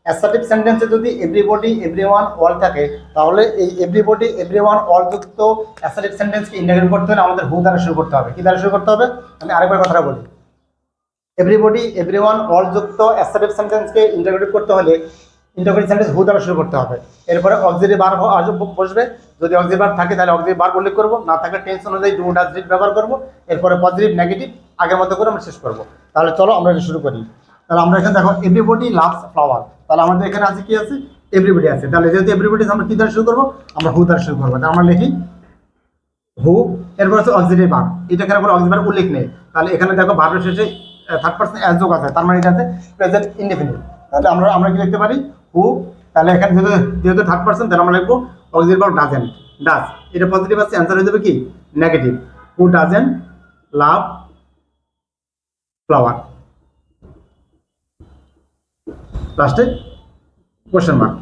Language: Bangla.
অ্যাসার্টিভ সেন্টেন্সে যদি এভরিবডি এভরিওয়ান অল থাকে, তাহলে এই এভরিবডি এভরিওয়ান অল যুক্ত অ্যাসার্টিভ সেন্টেন্সকে ইন্টারগ্রেট করতে হলে আমাদের হু দ্বারা শুরু করতে হবে। কি দ্বারা শুরু করতে হবে? আমি আরেকবার কথাটা বলি। এভরিবডি এভরিওয়ান অল যুক্ত অ্যাসার্টিভ সেন্টেন্সকে ইন্টারগ্রেট করতে হলে ইন্টারগ্রেট সেন্টেন্স হু দ্বারা শুরু করতে হবে। এরপরে অক্সিলারি ভার্ব বসবে। যদি অক্সিলারি ভার্ব থাকে তাহলে অক্সিলারি ভার্ব উল্লেখ করবো, না থাকলে টেন্স অনুযায়ী ডু ডাজ ডিড ব্যবহার করবো। এরপরে পজিটিভ নেগেটিভ আগের মতো করে আমরা শেষ করবো। তাহলে চলো আমরা এটা শুরু করি। তাহলে আমরা এখানে দেখো এভরিবডি লাভস ফ্লাওয়ার, তাহলে আমাদের এখানে আছে কি আছে? এভরিবডি আছে। তাহলে যেহেতু এভরিবডি আমরা কি দ্বারা শুরু করবো? আমরা হু দ্বারা শুরু করবো। তাহলে আমরা লিখি হু। এরপর হচ্ছে অক্সিলারি ভার্ব, এটা এখানে কোনো অক্সিলারি ভার্ব উল্লেখ নেই। তাহলে এখানে দেখো ভার্বের শেষে থার্ড পারসন অ্যাজ যোগ আছে, তার মানে এটা আছে প্রেজেন্ট ইনডেফিনিট। তাহলে আমরা কি লিখতে পারি? হু। তাহলে এখানে যেহেতু থার্ড পারসন, তাহলে আমরা লিখবো অক্সিলারি ভার্ব ডাজেন্ট। ডাজ এটা পজিটিভ আছে, অ্যান্সার হয়ে যাবে কি negative. Who doesn't love flower, লাস্টে কোশ্চেন মার্ক।